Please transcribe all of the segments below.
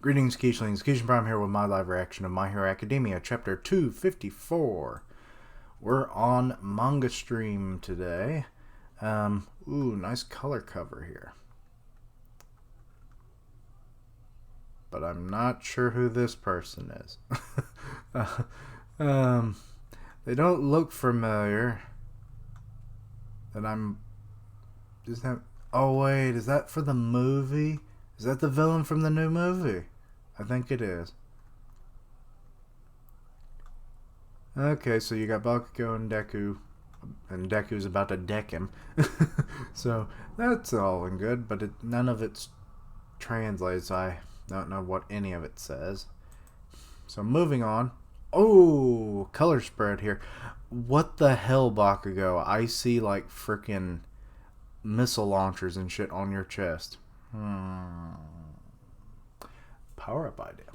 Greetings, Keishlings. Keishan Prime here with my live reaction of My Hero Academia, Chapter 254. We're on Manga Stream today. Ooh, nice color cover here. But I'm not sure who this person is. They don't look familiar. Oh wait, is that for the movie? Is that the villain from the new movie? I think it is. Okay, so you got Bakugo and Deku's about to deck him. So that's all and good, but none of it translates. I don't know what any of it says. So moving on. Oh, color spread here. What the hell, Bakugo? I see like freaking missile launchers and shit on your chest. Power up idea.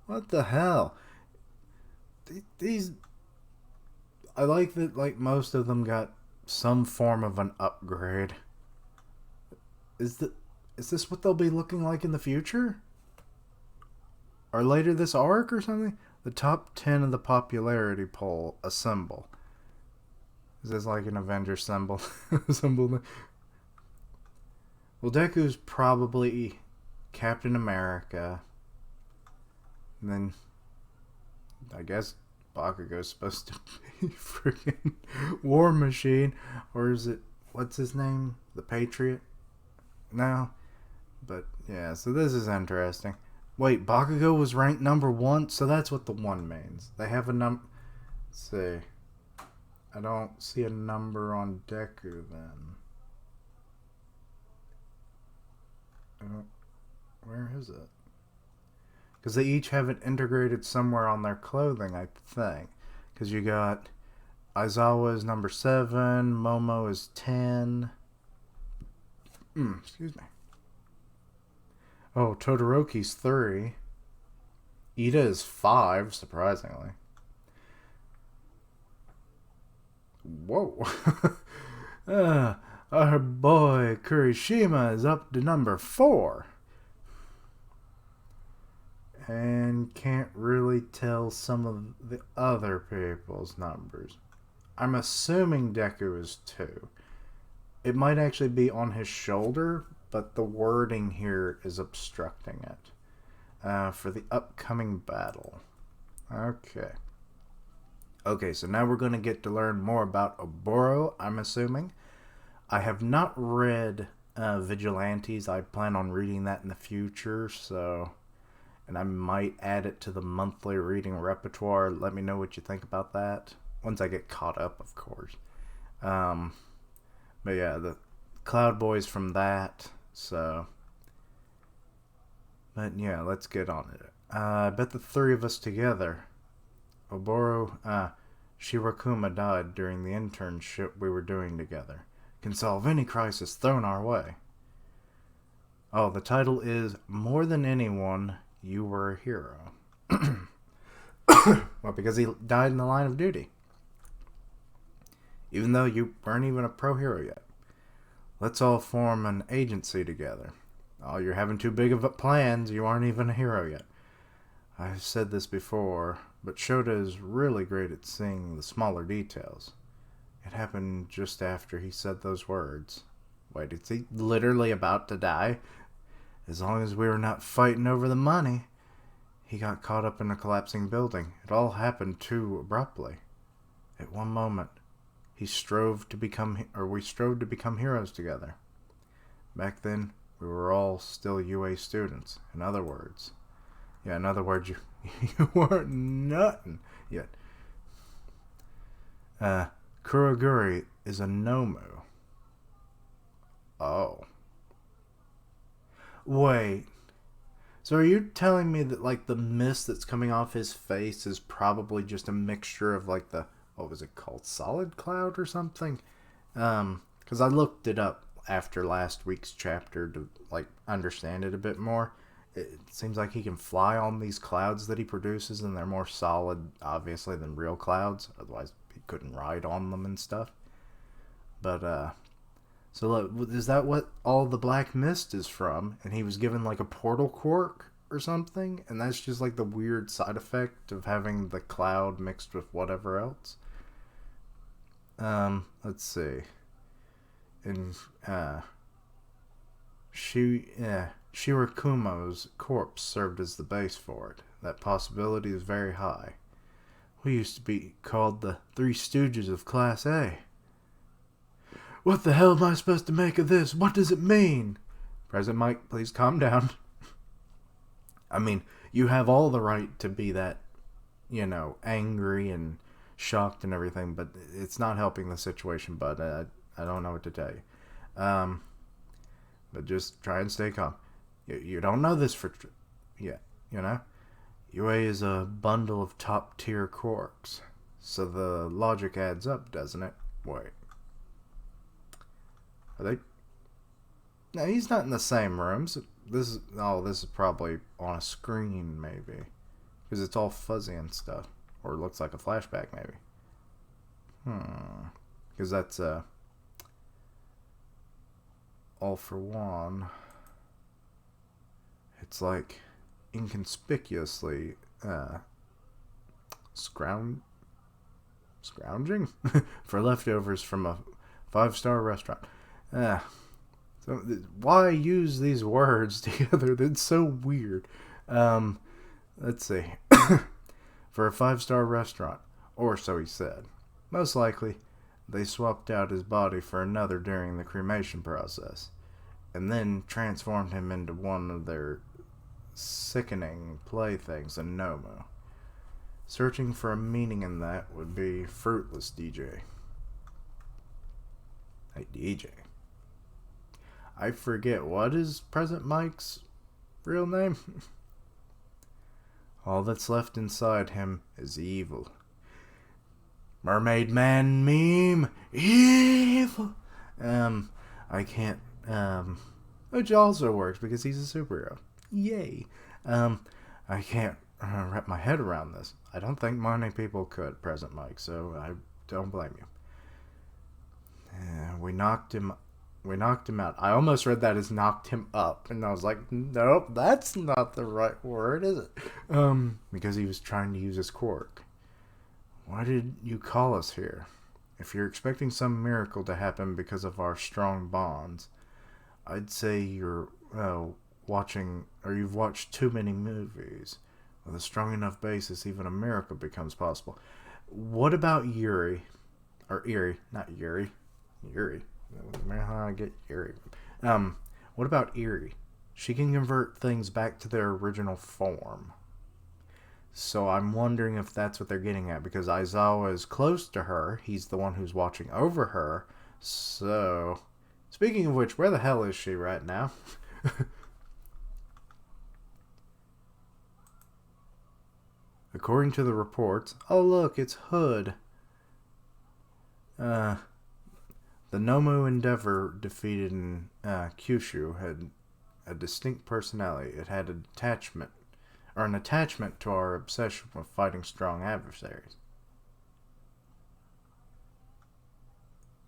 What the hell? These, I like that. Like most of them got some form of an upgrade. Is this what they'll be looking like in the future? Or later this arc or something? The top 10 of the popularity poll assemble. Is this like an Avenger symbol? Well, Deku's probably Captain America. And then I guess Bakugo's supposed to be freaking War Machine. Or is it, what's his name? The Patriot? No. But yeah, so this is interesting. Wait, Bakugo was ranked number 1? So that's what the 1 means. They have a number. Let's see. I don't see a number on Deku then. Where is it? Because they each have it integrated somewhere on their clothing, I think. Because you got Aizawa is number 7, Momo is 10. Excuse me. Oh, Todoroki's 3. Ida is 5, surprisingly. Whoa. Our boy Kurishima is up to number 4. And can't really tell some of the other people's numbers. I'm assuming Deku is 2. It might actually be on his shoulder, but the wording here is obstructing it. For the upcoming battle. Okay, so now we're going to get to learn more about Oboro, I'm assuming. I have not read Vigilantes. I plan on reading that in the future, so... And I might add it to the monthly reading repertoire. Let me know what you think about that. Once I get caught up, of course. But yeah, the Cloud Boys from that, so... But yeah, let's get on it. I bet the 3 of us together... Oboro, Shirakuma died during the internship we were doing together. Can solve any crisis thrown our way. Oh, the title is More Than Anyone, You Were a Hero. Well, because he died in the line of duty. Even though you weren't even a pro hero yet. Let's all form an agency together. Oh, you're having too big of plans. You aren't even a hero yet. I've said this before, but Shota is really great at seeing the smaller details. It happened just after he said those words. Wait, is he literally about to die? As long as we were not fighting over the money. He got caught up in a collapsing building. It all happened too abruptly. At one moment, we strove to become heroes together. Back then, we were all still UA students. In other words, you weren't nothing yet. Kuroguri is a Nomu. Oh. Wait. So are you telling me that like the mist that's coming off his face is probably just a mixture of like the, what was it called? Solid cloud or something? Because I looked it up after last week's chapter to like understand it a bit more. It seems like he can fly on these clouds that he produces, and they're more solid, obviously, than real clouds. Otherwise, he couldn't ride on them and stuff. But, So, like, is that what all the black mist is from? And he was given like a portal quirk or something? And that's just like the weird side effect of having the cloud mixed with whatever else? Let's see. And, Shirakumo's corpse served as the base for it. That possibility is very high. We used to be called the Three Stooges of Class A. What the hell am I supposed to make of this? What does it mean? President Mike, please calm down. I mean, you have all the right to be that, angry and shocked and everything, but it's not helping the situation, bud. I don't know what to tell you. But just try and stay calm. You don't know this for yet, UA is a bundle of top-tier quarks. So the logic adds up, doesn't it? Wait. Are they... No, he's not in the same room. So this is probably on a screen, maybe. Because it's all fuzzy and stuff. Or it looks like a flashback, maybe. Because that's, All for One. It's like inconspicuously scrounging for leftovers from a 5-star restaurant. So why use these words together? That's so weird. Let's see. For a 5-star restaurant, or so he said. Most likely, they swapped out his body for another during the cremation process, and then transformed him into one of their sickening playthings in Nomu. Searching for a meaning in that would be fruitless, DJ. Hey, DJ. I forget, what is President Mike's real name? All that's left inside him is evil. Mermaid Man meme, evil. I can't, which also works because he's a superhero. Yay. I can't wrap my head around this. I don't think many people could, President Mike, so I don't blame you. We knocked him out. I almost read that as knocked him up, and I was like, nope, that's not the right word, is it? Because he was trying to use his quirk. Why did you call us here? If you're expecting some miracle to happen because of our strong bonds, I'd say you've watched too many movies. With a strong enough basis, even a miracle becomes possible. What about Yuri? Or Erie, not Yuri. Yuri. How I get Erie. What about Erie? She can convert things back to their original form. So I'm wondering if that's what they're getting at, because Aizawa is close to her. He's the one who's watching over her. So, speaking of which, where the hell is she right now? According to the reports, oh look, it's Hood. The Nomu Endeavor defeated in Kyushu had a distinct personality. It had an attachment to our obsession with fighting strong adversaries.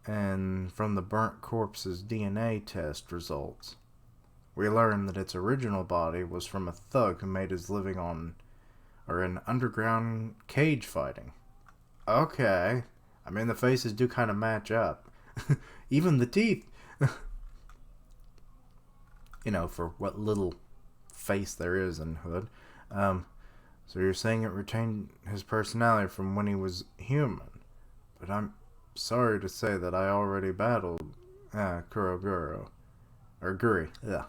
And from the burnt corpse's DNA test results, we learned that its original body was from a thug who made his living in underground cage fighting. Okay. I mean, the faces do kind of match up. Even the teeth. For what little face there is in Hood. So you're saying it retained his personality from when he was human. But I'm sorry to say that I already battled Kuroguro. Or Guri. Yeah.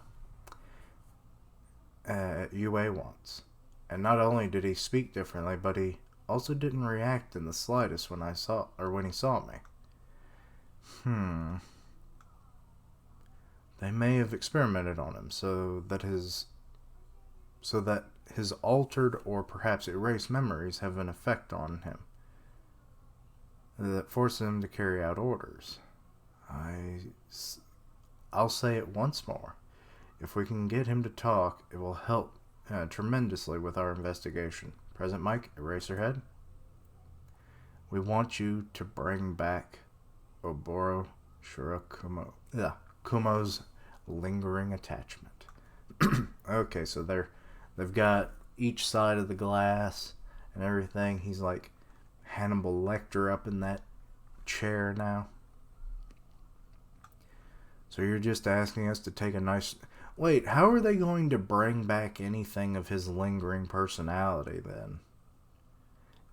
At UA once. And not only did he speak differently, but he also didn't react in the slightest when he saw me. They may have experimented on him so that his altered or perhaps erased memories have an effect on him that forces him to carry out orders. I'll say it once more. If we can get him to talk, it will help tremendously with our investigation. President Mike, Eraserhead, we want you to bring back Oboro Shirakumo. Yeah, Kumo's lingering attachment. Okay, so they've got each side of the glass and everything. He's like Hannibal Lecter up in that chair now. So you're just asking us to take a nice... Wait, how are they going to bring back anything of his lingering personality then?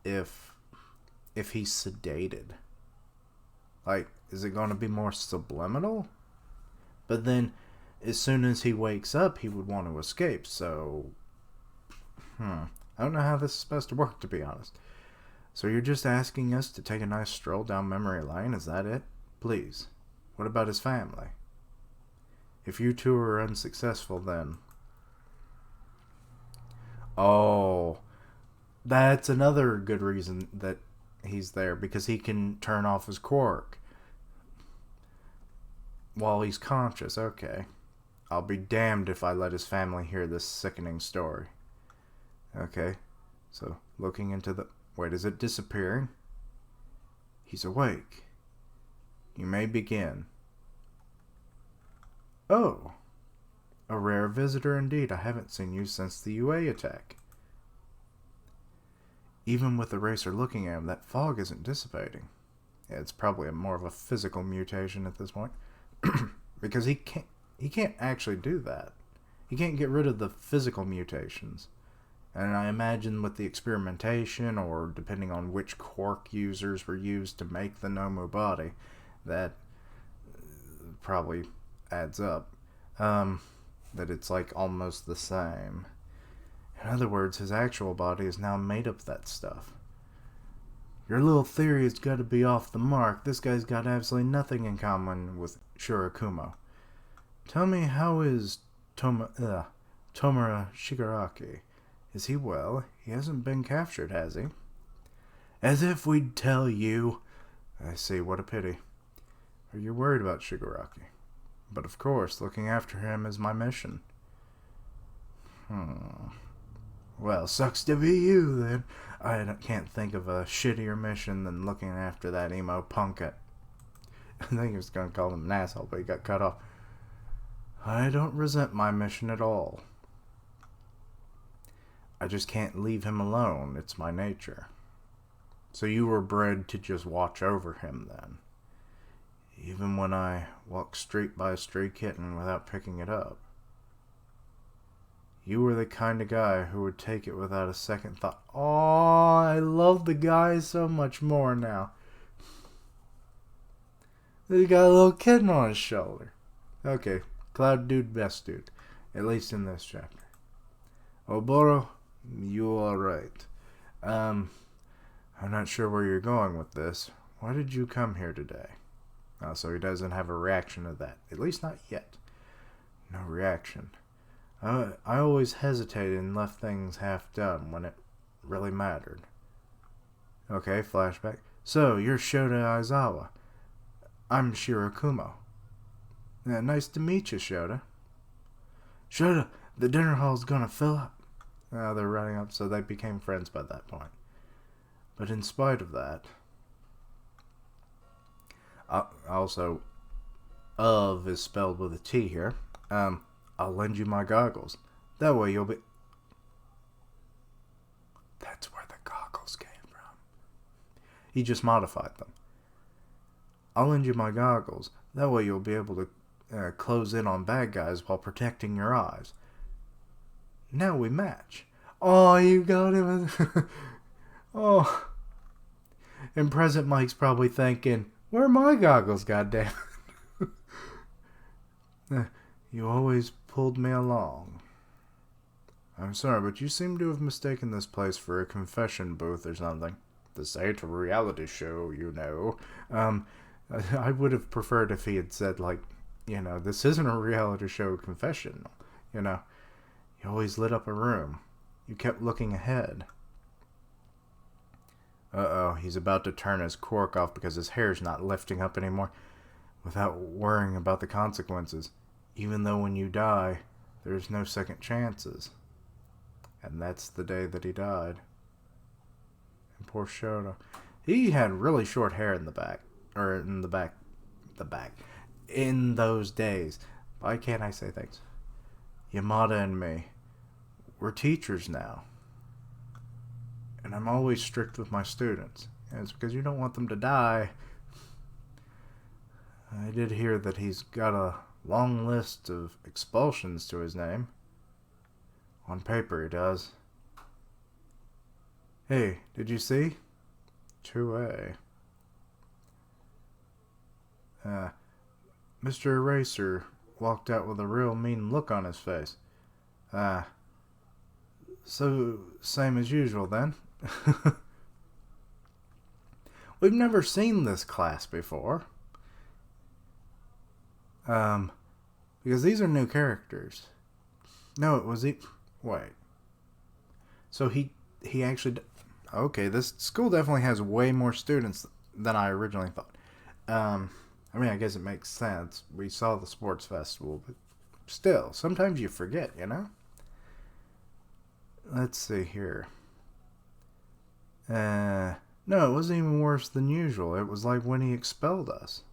If he's sedated. Like, is it going to be more subliminal? But then, as soon as he wakes up, he would want to escape, so... I don't know how this is supposed to work, to be honest. So you're just asking us to take a nice stroll down memory lane, is that it? Please. What about his family? If you two are unsuccessful, then... Oh, that's another good reason that he's there, because he can turn off his quirk while he's conscious. Okay. I'll be damned if I let his family hear this sickening story. Okay. So, looking into the... Wait, is it disappearing? He's awake. You may begin. Oh. A rare visitor indeed. I haven't seen you since the UA attack. Even with the racer looking at him, that fog isn't dissipating. Yeah, it's probably more of a physical mutation at this point. Because he can't actually do that. He can't get rid of the physical mutations. And I imagine with the experimentation, or depending on which quirk users were used to make the Nomu body, that probably adds up. That it's like almost the same. In other words, his actual body is now made of that stuff. Your little theory has got to be off the mark. This guy's got absolutely nothing in common with Shirakumo. Tell me, how is Tomura Shigaraki? Is he well? He hasn't been captured, has he? As if we'd tell you. I see, what a pity. Are you worried about Shigaraki? But of course, looking after him is my mission. Well, sucks to be you, then. I can't think of a shittier mission than looking after that emo punk at... I think he was going to call him an asshole, but he got cut off. I don't resent my mission at all. I just can't leave him alone. It's my nature. So you were bred to just watch over him, then? Even when I walk street by a stray kitten without picking it up? You were the kind of guy who would take it without a second thought. Oh, I love the guy so much more now. He got a little kitten on his shoulder. Okay, Cloud Dude, best dude. At least in this chapter. Oboro, you are right. I'm not sure where you're going with this. Why did you come here today? So he doesn't have a reaction to that. At least not yet. No reaction. I always hesitated and left things half done when it really mattered. Okay, flashback. So, you're Shota Aizawa. I'm Shirakumo. Yeah, nice to meet you, Shota. Shota, the dinner hall's gonna fill up. They're running up, so they became friends by that point. But in spite of that... also, of is spelled with a T here. I'll lend you my goggles. That way you'll be... That's where the goggles came from. He just modified them. I'll lend you my goggles. That way you'll be able to close in on bad guys while protecting your eyes. Now we match. Oh, you got him. Oh. And Present Mike's probably thinking, where are my goggles, goddammit? You always pulled me along. I'm sorry, but you seem to have mistaken this place for a confession booth or something. This ain't a reality show, you know. I would have preferred if he had said, like, you know, this isn't a reality show confession. You know, you always lit up a room. You kept looking ahead. Uh-oh, he's about to turn his quirk off because his hair's not lifting up anymore without worrying about the consequences. Even though when you die, there's no second chances. And that's the day that he died. And poor Shota. He had really short hair in the back. Or in the back the back. In those days. Why can't I say things? Yamada and me, we're teachers now. And I'm always strict with my students. And it's because you don't want them to die. I did hear that he's got a long list of expulsions to his name. On paper he does. Hey, did you see? 2A. Mr. Eraser walked out with a real mean look on his face. So same as usual then. We've never seen this class before. Because these are new characters. No, it was wait. So he actually... Okay, this school definitely has way more students than I originally thought. I mean, I guess it makes sense. We saw the sports festival, but still, sometimes you forget, you know? Let's see here. No, it wasn't even worse than usual. It was like when he expelled us.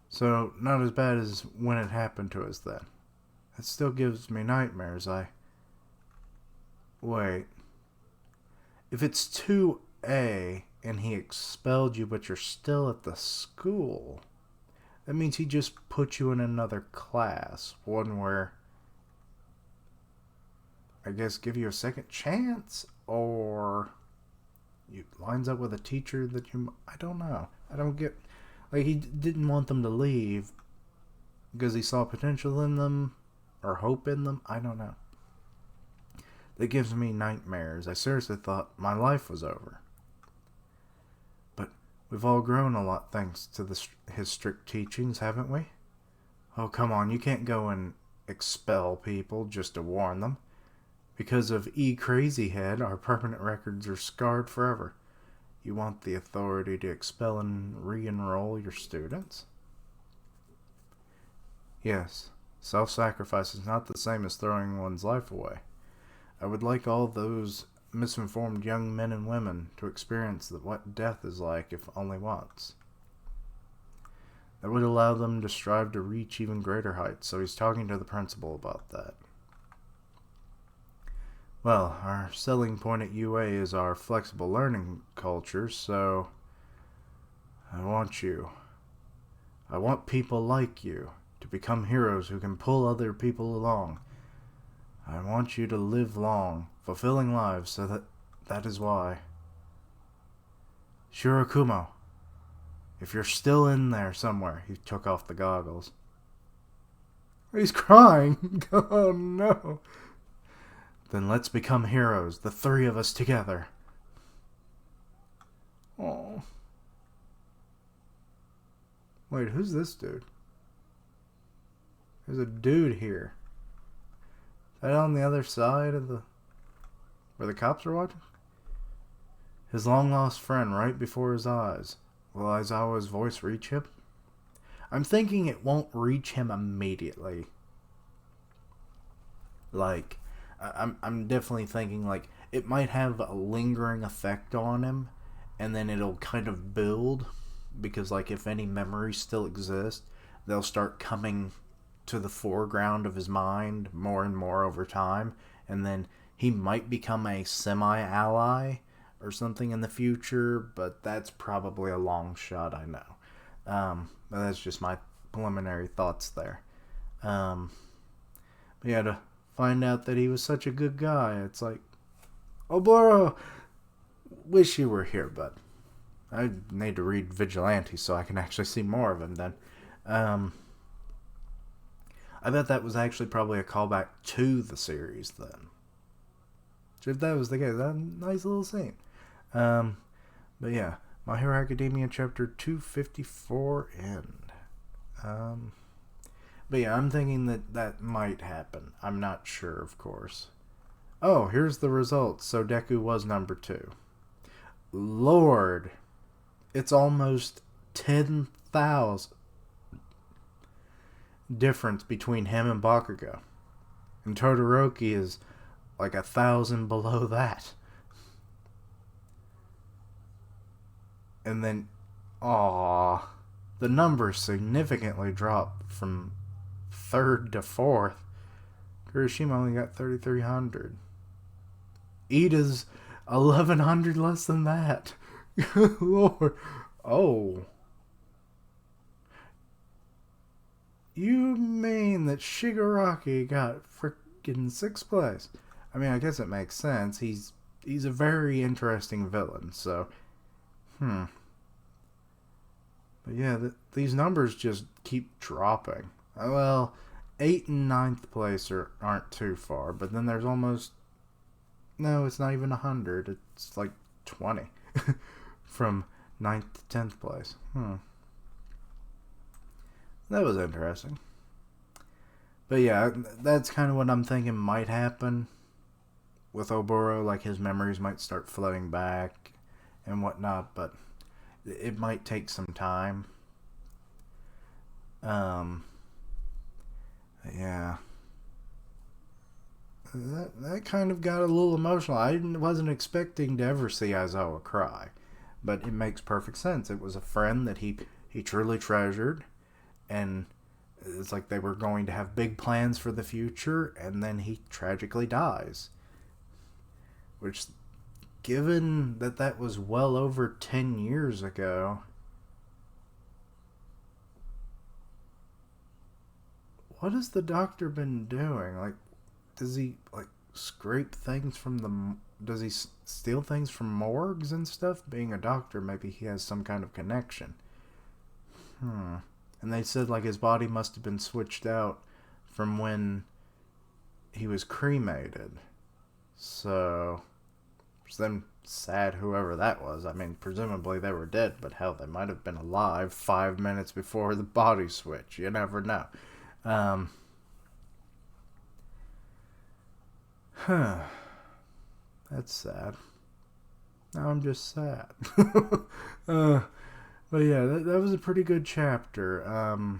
So, not as bad as when it happened to us then. It still gives me nightmares. Wait. If it's 2A and he expelled you but you're still at the school, that means he just put you in another class. One where, I guess, give you a second chance? Or you lines up with a teacher that you... I don't know. I don't get... Like, he didn't want them to leave because he saw potential in them or hope in them. I don't know. That gives me nightmares. I seriously thought my life was over. But we've all grown a lot thanks to his strict teachings, haven't we? Oh, come on. You can't go and expel people just to warn them. Because of Crazyhead, our permanent records are scarred forever. You want the authority to expel and re-enroll your students? Yes, self-sacrifice is not the same as throwing one's life away. I would like all those misinformed young men and women to experience what death is like, if only once. That would allow them to strive to reach even greater heights, so he's talking to the principal about that. Well, our selling point at UA is our flexible learning culture, so I want people like you to become heroes who can pull other people along. I want you to live long, fulfilling lives, so that is why. Shirakumo, if you're still in there somewhere... He took off the goggles. He's crying. Oh no. Then let's become heroes, the three of us together. Oh. Wait, who's this dude? There's a dude here. Is that on the other side of where the cops are watching? His long-lost friend right before his eyes. Will Aizawa's voice reach him? I'm thinking it won't reach him immediately. Like... I'm definitely thinking, like, it might have a lingering effect on him, and then it'll kind of build, because, like, if any memories still exist, they'll start coming to the foreground of his mind more and more over time, and then he might become a semi-ally or something in the future, but that's probably a long shot, I know. But that's just my preliminary thoughts there. But yeah, to find out that he was such a good guy, it's like, Oboro, wish you were here, but I need to read Vigilante so I can actually see more of him then. I bet that was actually probably a callback to the series then. If that was the case, that nice little scene. But yeah, My Hero Academia chapter 254 end. But yeah, I'm thinking that might happen. I'm not sure, of course. Oh, here's the results. So Deku was number 2. Lord, it's almost 10,000 difference between him and Bakugo. And Todoroki is like 1,000 below that. And then, aww, the numbers significantly dropped from third to fourth. Hiroshima only got 3,300. Ida's 1,100 less than that. Lord. Oh. You mean that Shigaraki got freaking 6th place? I mean, I guess it makes sense. He's a very interesting villain, so... But yeah, these numbers just keep dropping. Well, 8th and 9th place aren't too far, but then there's almost... No, it's not even 100. It's like 20 from 9th to 10th place. That was interesting. But yeah, that's kind of what I'm thinking might happen with Oboro. Like, his memories might start flooding back and whatnot, but it might take some time. Yeah. That kind of got a little emotional. I wasn't expecting to ever see Aizawa cry, but it makes perfect sense. It was a friend that he truly treasured, and it's like they were going to have big plans for the future, and then he tragically dies. Which, given that was well over 10 years ago, what has the doctor been doing? Like, does he, like, scrape things from the... Does he steal things from morgues and stuff? Being a doctor, maybe he has some kind of connection. And they said, like, his body must have been switched out from when he was cremated. So then sad whoever that was. I mean, presumably they were dead, but hell, they might have been alive 5 minutes before the body switch. You never know. That's sad. Now I'm just sad. But yeah, that was a pretty good chapter.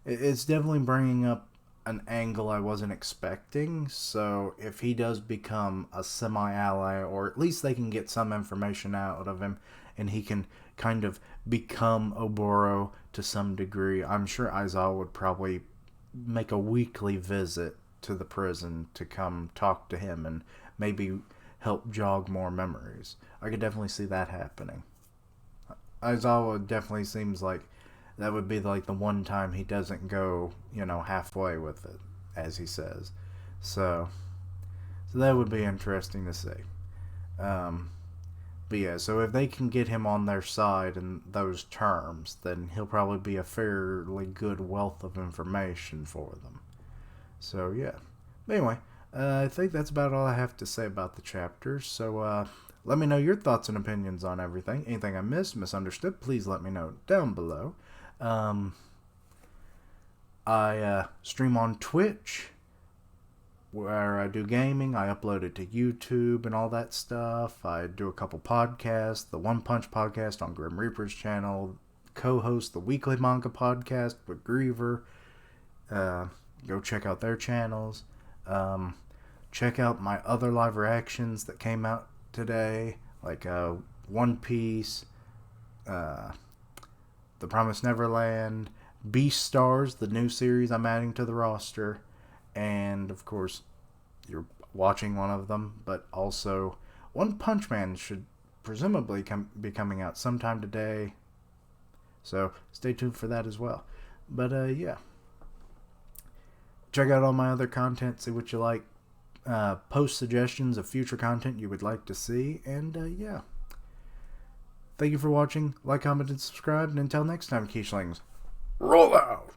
It's definitely bringing up an angle I wasn't expecting. So if he does become a semi-ally, or at least they can get some information out of him, and he can kind of become Oboro to some degree, I'm sure Aizawa would probably make a weekly visit to the prison to come talk to him and maybe help jog more memories. I could definitely see that happening. Aizawa definitely seems like that would be like the one time he doesn't go, halfway with it, as he says. So that would be interesting to see. But yeah, so if they can get him on their side in those terms, then he'll probably be a fairly good wealth of information for them. So yeah. But anyway, I think that's about all I have to say about the chapters. So let me know your thoughts and opinions on everything. Anything I missed, misunderstood, please let me know down below. I stream on Twitch, where I do gaming. I upload it to YouTube and all that stuff. I do a couple podcasts. The One Punch podcast on Grim Reaper's channel. Co-host the Weekly Manga podcast with Griever. Go check out their channels. Check out my other live reactions that came out today, like One Piece, The Promised Neverland, Beastars, the new series I'm adding to the roster, and of course you're watching one of them, but also One Punch Man should presumably be coming out sometime today, so stay tuned for that as well. But yeah, check out all my other content, see what you like, post suggestions of future content you would like to see, and yeah. Thank you for watching. Like, comment, and subscribe, and until next time, Keishlings, roll out!